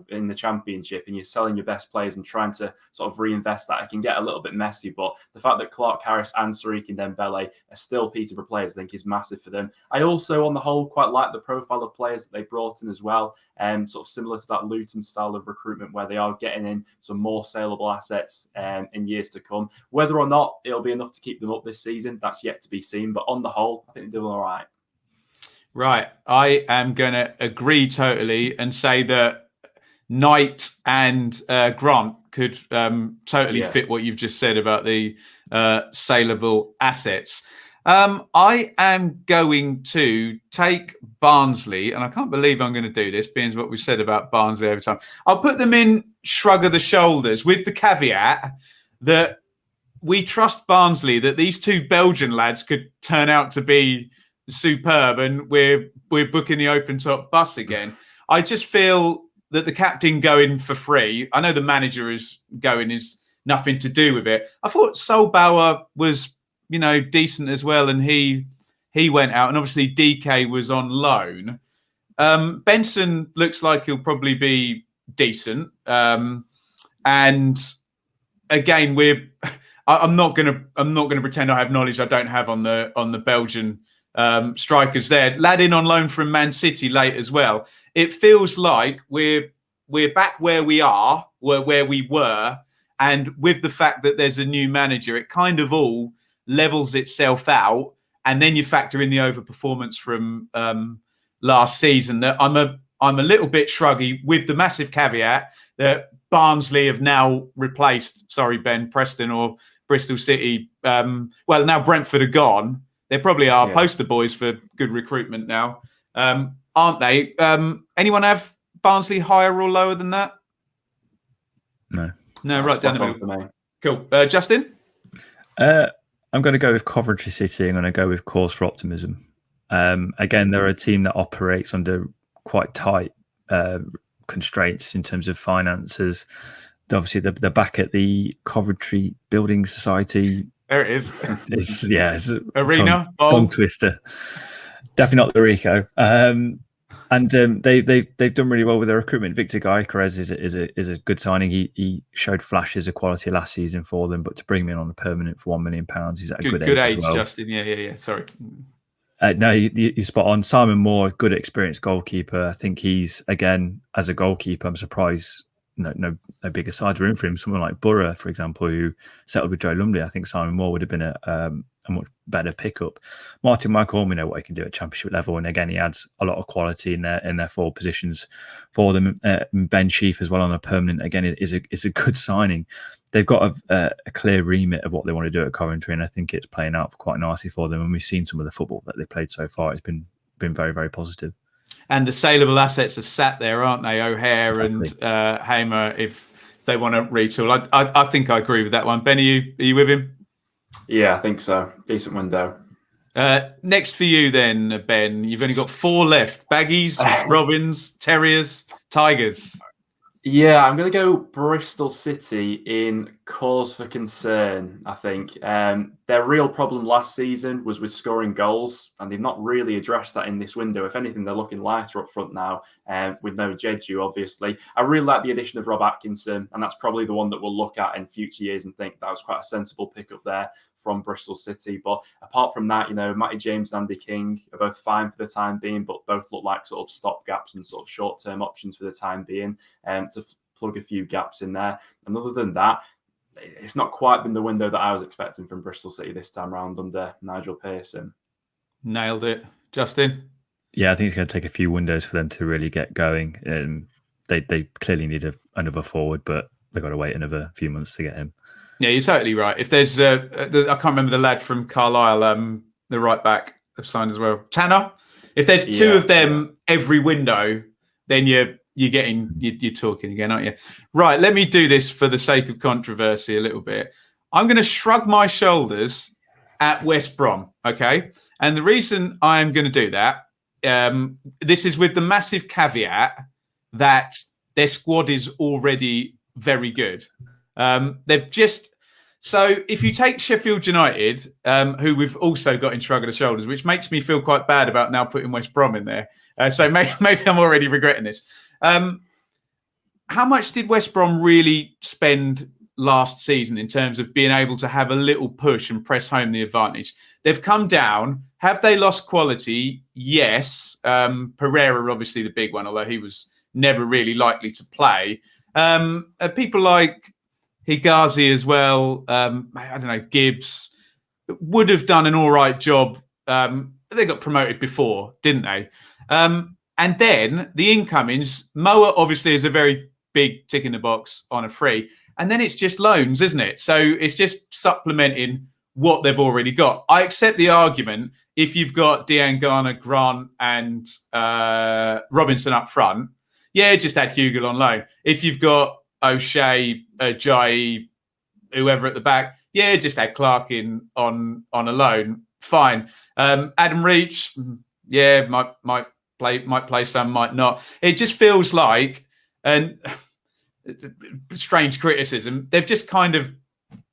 in the Championship and you're selling your best players and trying to sort of reinvest that, it can get a little bit messy. But the fact that Clark Harris and Sariq Dembele are still Peterborough players, I think is massive for them. I also, on the whole, quite like the profile of players that they brought in as well, sort of similar to that Luton style of recruitment where they are getting in some more saleable assets in years to come. Whether or not it'll be enough to keep them up this season, that's yet to be seen. But on the whole, I think they're doing all right. Right. I am going to agree totally and say that Knight and Grant could totally fit what you've just said about the saleable assets. I am going to take Barnsley, and I can't believe I'm going to do this, being what we said about Barnsley over time. I'll put them in shrug of the shoulders with the caveat that we trust Barnsley, that these two Belgian lads could turn out to be superb, and we're booking the open top bus again. I just feel that the captain going for free, I know the manager is nothing to do with it. I thought Solbauer was decent as well, and he went out, and obviously DK was on loan. Benson looks like he'll probably be decent, and again, I'm not gonna pretend I have knowledge I don't have on the Belgian strikers there. Lad in on loan from Man City late as well. It feels like we're back where we are, where we were, and with the fact that there's a new manager, it kind of all levels itself out, and then you factor in the overperformance from last season. That I'm a little bit shruggy, with the massive caveat that Barnsley have now replaced, Preston or Bristol City. Well, now Brentford are gone. They probably are poster boys for good recruitment now, aren't they? Anyone have Barnsley higher or lower than that? No, right down the middle. Cool. Justin? I'm going to go with Coventry City. I'm going to go with cause for optimism. Again, they're a team that operates under quite tight constraints in terms of finances. Obviously, they're back at the Coventry Building Society. There it is. It's arena tongue twister. Definitely not the Rico. And they've done really well with their recruitment. Victor Gyökeres is a good signing. He showed flashes of quality last season for them, but to bring him in on a permanent for £1 million, he's at a good age as well. Justin. Yeah. Sorry. No, you're spot on. Simon Moore, good experienced goalkeeper. I think he's, again, as a goalkeeper, I'm surprised no bigger sides were in for him. Someone like Borough, for example, who settled with Joe Lumley. I think Simon Moore would have been a much better pickup. Martin Michael, we know what he can do at Championship level, and again, he adds a lot of quality in their forward positions for them. Ben Sheaf as well on a permanent, again, is a good signing. They've got a clear remit of what they want to do at Coventry, and I think it's playing out quite nicely for them. And we've seen some of the football that they've played so far. It's been very, very positive. And the saleable assets are sat there, aren't they? O'Hare and Hamer, if they want to retool. I think I agree with that one. Ben, are you with him? Yeah, I think so. Decent window. Next for you then, Ben. You've only got 4 left. Baggies, Robins, Terriers, Tigers. Yeah, I'm going to go Bristol City in cause for concern, I think. Their real problem last season was with scoring goals, and they've not really addressed that in this window. If anything, they're looking lighter up front now, with no Jeju, obviously. I really like the addition of Rob Atkinson, and that's probably the one that we'll look at in future years and think that was quite a sensible pickup there from Bristol City. But apart from that, Matty James and Andy King are both fine for the time being, but both look like sort of stopgaps and sort of short-term options for the time being, to plug a few gaps in there. And other than that, it's not quite been the window that I was expecting from Bristol City this time round under Nigel Pearson. Nailed it. Justin? Yeah, I think it's going to take a few windows for them to really get going. They clearly need another forward, but they've got to wait another few months to get him. Yeah, you're totally right. If there's, I can't remember the lad from Carlisle, the right back have signed as well. Tanner. If there's 2 of them every window, then you're talking again, aren't you? Right, let me do this for the sake of controversy a little bit. I'm going to shrug my shoulders at West Brom, okay? And the reason I'm going to do that, this is with the massive caveat that their squad is already very good. They've just... So if you take Sheffield United, who we've also got in shrug of the shoulders, which makes me feel quite bad about now putting West Brom in there. So maybe I'm already regretting this. How much did West Brom really spend last season in terms of being able to have a little push and press home the advantage? They've come down. Have they lost quality? Yes. Pereira, obviously the big one, although he was never really likely to play. People like Higazi as well, I don't know, Gibbs, would have done an all right job. They got promoted before, didn't they? And then the incomings, Moa obviously is a very big tick in the box on a free. And then it's just loans, isn't it? So it's just supplementing what they've already got. I accept the argument if you've got Dean Garner, Grant and Robinson up front. Yeah, just add Hugel on loan. If you've got O'Shea, Jai, whoever at the back, yeah, just add Clark in on a loan. Fine. Adam Reach, yeah, might play some, might not. It just feels like, and strange criticism, they've just kind of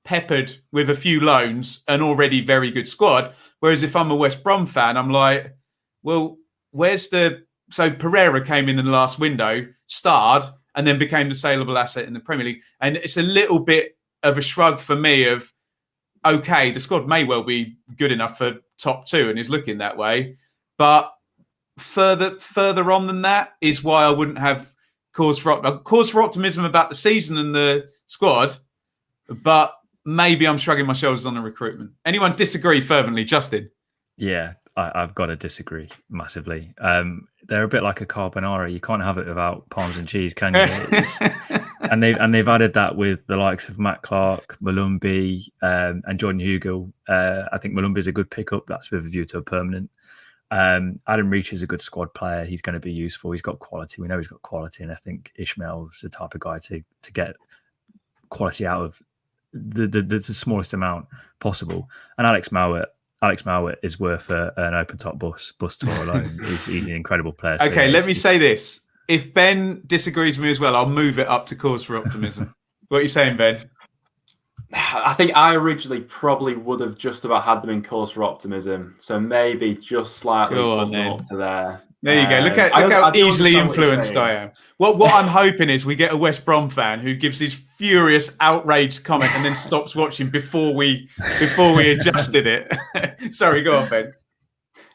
peppered with a few loans an already very good squad. Whereas if I'm a West Brom fan, I'm like, well, where's the... So Pereira came in the last window, starred, and then became the saleable asset in the Premier League. And it's a little bit of a shrug for me of, okay, the squad may well be good enough for top two and is looking that way. But further on than that is why I wouldn't have cause for optimism about the season and the squad. But maybe I'm shrugging my shoulders on the recruitment. Anyone disagree fervently? Justin? Yeah, I've got to disagree massively. They're a bit like a carbonara. You can't have it without palms and cheese, can you? and they've added that with the likes of Matt Clark, Malumbi, and Jordan Hugel. I think Malumbi is a good pickup. That's with a view to a permanent. Adam Reach is a good squad player. He's going to be useful. He's got quality. We know he's got quality, and I think Ishmael's the type of guy to get quality out of the smallest amount possible. And Alex Mowat is worth an open top bus tour alone. He's an incredible player. So okay, let me say this. If Ben disagrees with me as well, I'll move it up to cause for optimism. What are you saying, Ben? I think I originally probably would have just about had them in cause for optimism. So maybe just slightly up to there. There you go. Look how easily influenced I am. What I'm hoping is we get a West Brom fan who gives his furious, outraged comment and then stops watching before we adjusted it. Sorry, go on, Ben.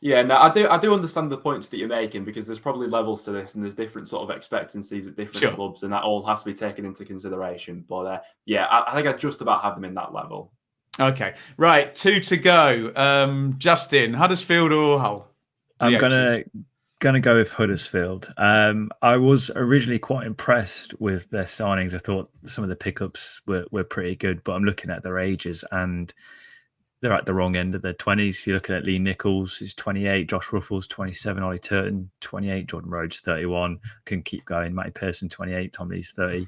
Yeah, no, I do understand the points that you're making, because there's probably levels to this and there's different sort of expectancies at different clubs, and that all has to be taken into consideration. But yeah, I think I just about have them in that level. Okay, right, 2 to go. Justin, Huddersfield or Hull? I'm gonna go with Huddersfield. I was originally quite impressed with their signings. I thought some of the pickups were pretty good, but I'm looking at their ages and they're at the wrong end of their 20s. You're looking at Lee Nichols, who's 28, Josh Ruffles, 27, Ollie Turton, 28, Jordan Rhodes, 31. Can keep going. Matty Pearson, 28, Tom Lee's 30.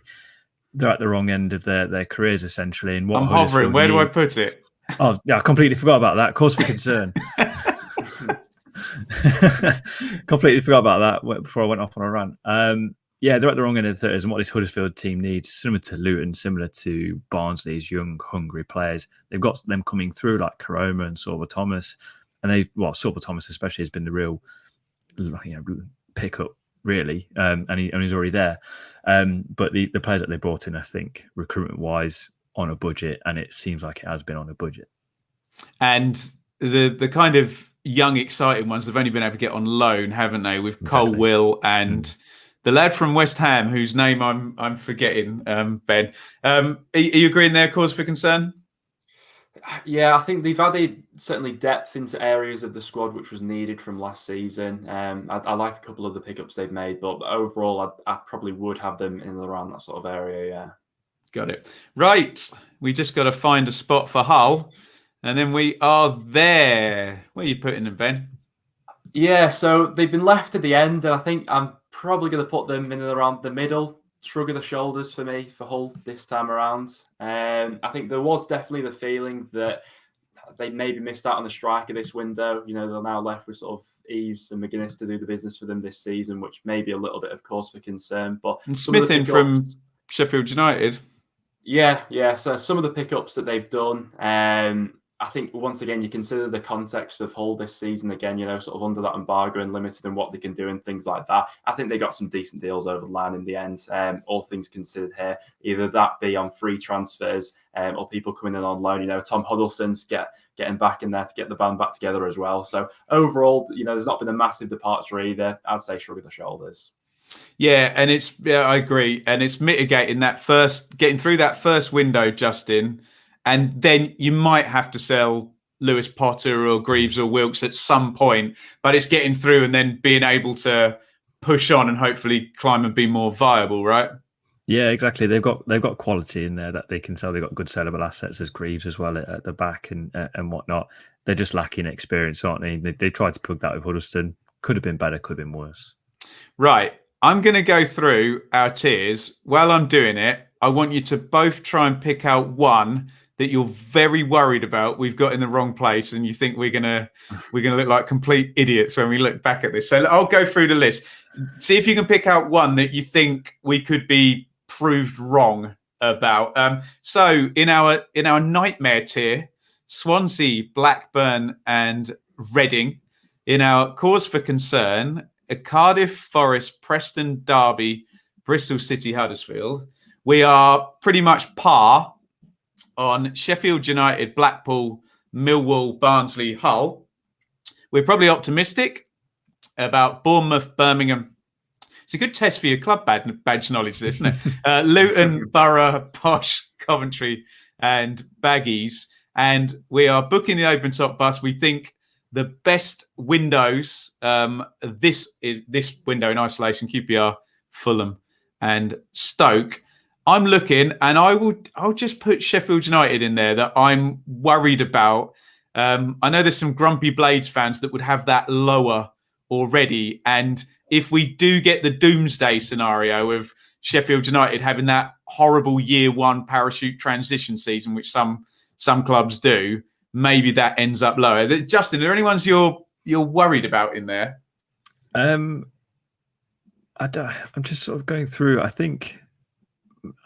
They're at the wrong end of their careers, essentially. And what I'm hovering. Where do I put it? Oh, yeah, I completely forgot about that. Cause for concern. Completely forgot about that before I went off on a rant. Yeah, they're at the wrong end of the 30s, and what this Huddersfield team needs, similar to Luton, similar to Barnsley's young, hungry players, they've got them coming through like Karoma and Sorba Thomas, and Sorba Thomas especially has been the real, pickup really, and he's already there. But the players that they brought in, I think, recruitment wise, on a budget, and it seems like it has been on a budget. And the kind of young, exciting ones, they've only been able to get on loan, haven't they? With Cole Will and the lad from West Ham, whose name I'm forgetting, Ben. Are you agreeing there, cause for concern? Yeah, I think they've added certainly depth into areas of the squad which was needed from last season. I like a couple of the pickups they've made, but overall, I probably would have them in and around that sort of area, yeah. Got it. Right. We just got to find a spot for Hull, and then we are there. Where are you putting them, Ben? Yeah, so they've been left at the end, and I think I'm probably going to put them in and around the middle. Shrug of the shoulders for me for Hull this time around. I think there was definitely the feeling that they maybe missed out on the striker this window. You know, they're now left with sort of Eves and McGuinness to do the business for them this season, which may be a little bit of cause for concern. But and Smith in from Sheffield United. Yeah. So some of the pickups that they've done, I think once again you consider the context of Hull this season again, sort of under that embargo and limited in what they can do and things like that. I think they got some decent deals over the line in the end, all things considered here, either that be on free transfers or people coming in on loan. Tom Huddleston's getting back in there to get the band back together as well. So overall, there's not been a massive departure either. I'd say shrug of the shoulders. Yeah, and I agree. And it's mitigating getting through that first window, Justin. And then you might have to sell Lewis Potter or Greaves or Wilkes at some point, but it's getting through and then being able to push on and hopefully climb and be more viable, right? Yeah, exactly. They've got quality in there that they can sell. They've got good sellable assets as Greaves as well at the back and whatnot. They're just lacking experience, aren't they? They tried to plug that with Huddleston. Could have been better, could have been worse. Right. I'm going to go through our tiers. While I'm doing it, I want you to both try and pick out one that you're very worried about we've got in the wrong place and you think we're gonna look like complete idiots when we look back at this. So I'll go through the list. See if you can pick out one that you think we could be proved wrong about. So in our nightmare tier, Swansea, Blackburn and Reading. In our cause for concern, Cardiff, Forest, Preston, Derby, Bristol City, Huddersfield. We are pretty much par on Sheffield United, Blackpool, Millwall, Barnsley, Hull. We're probably optimistic about Bournemouth, Birmingham. It's a good test for your club badge knowledge, isn't it? Luton, Borough, Posh, Coventry, and Baggies. And we are booking the open top bus. We think the best windows, this window in isolation, QPR, Fulham, and Stoke. I'm looking, and I'll just put Sheffield United in there that I'm worried about. I know there's some grumpy Blades fans that would have that lower already. And if we do get the doomsday scenario of Sheffield United having that horrible year one parachute transition season, which some clubs do, maybe that ends up lower. Justin, are there any ones you're worried about in there? I'm just sort of going through. I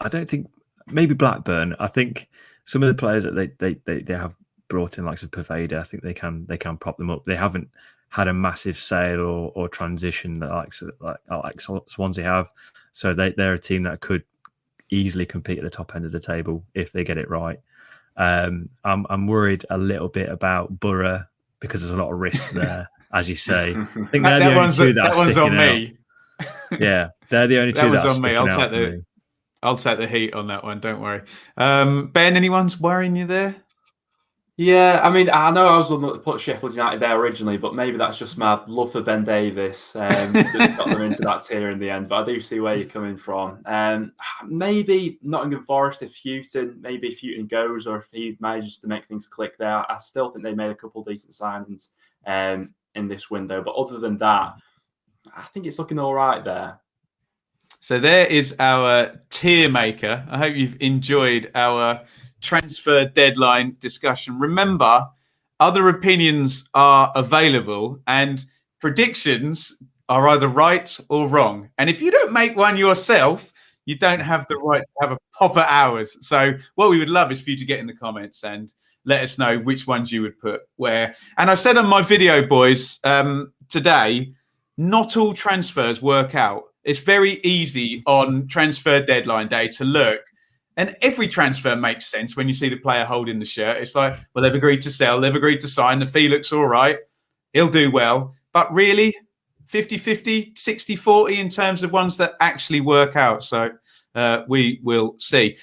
don't think maybe Blackburn. I think some of the players that they have brought in, like Pervada, I think they can prop them up. They haven't had a massive sale or transition like Swansea have. So they're a team that could easily compete at the top end of the table if they get it right. I'm worried a little bit about Borough because there's a lot of risk there, as you say. I think they're the only two that one's on me. Yeah, they're the only two that are sticking out for me. I'll take the heat on that one. Don't worry. Ben, anyone's worrying you there? Yeah, I mean, I know I was going to put Sheffield United there originally, but maybe that's just my love for Ben Davis that's got them into that tier in the end. But I do see where you're coming from. Maybe Nottingham Forest if Houghton goes, or if he manages to make things click there. I still think they made a couple of decent signings in this window. But other than that, I think it's looking all right there. So there is our tier maker. I hope you've enjoyed our transfer deadline discussion. Remember, other opinions are available and predictions are either right or wrong. And if you don't make one yourself, you don't have the right to have a proper ours. So what we would love is for you to get in the comments and let us know which ones you would put where. And I said on my video, boys, today, not all transfers work out. It's very easy on transfer deadline day to look, and every transfer makes sense when you see the player holding the shirt. It's like, well, they've agreed to sell, they've agreed to sign, the fee looks all right, he'll do well. But really, 50-50, 60-40 in terms of ones that actually work out. So we will see.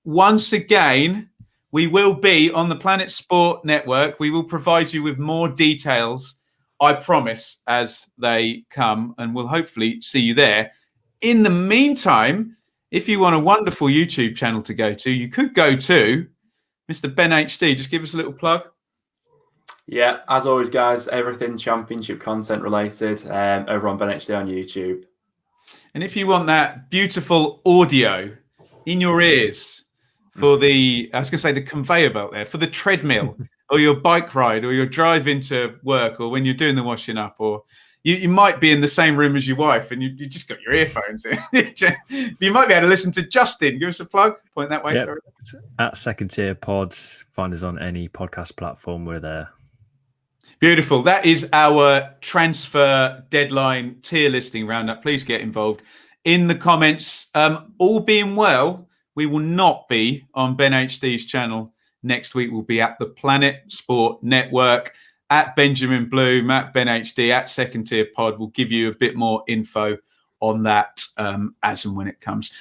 Once again, we will be on the Planet Sport Network. We will provide you with more details, I promise, as they come, and we'll hopefully see you there. In the meantime, if you want a wonderful YouTube channel to go to, you could go to Mr. Ben HD. Just give us a little plug. Yeah, as always, guys, everything championship content related over on Ben HD on YouTube. And if you want that beautiful audio in your ears for the conveyor belt there, for the treadmill or your bike ride or your drive into work or when you're doing the washing up or you might be in the same room as your wife, and you just got your earphones in. You might be able to listen to Justin. Give us a plug. Point that way. Yep. Sorry. At Second Tier Pods. Find us on any podcast platform. We're there. Beautiful. That is our transfer deadline tier listing roundup. Please get involved in the comments. All being well, we will not be on Ben HD's channel next week. We'll be at the Planet Sport Network, at Benjamin Bloom, at Ben HD, at Second Tier Pod. We'll give you a bit more info on that as and when it comes.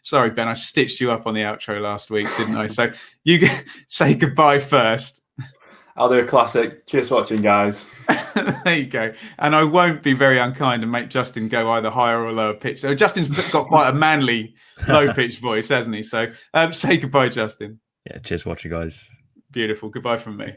Sorry, Ben, I stitched you up on the outro last week, didn't I? So you say goodbye first. I'll do a classic. Cheers for watching, guys. There you go. And I won't be very unkind and make Justin go either higher or lower pitch. So Justin's got quite a manly low-pitched voice, hasn't he? So say goodbye, Justin. Yeah, cheers for watching, guys. Beautiful. Goodbye from me.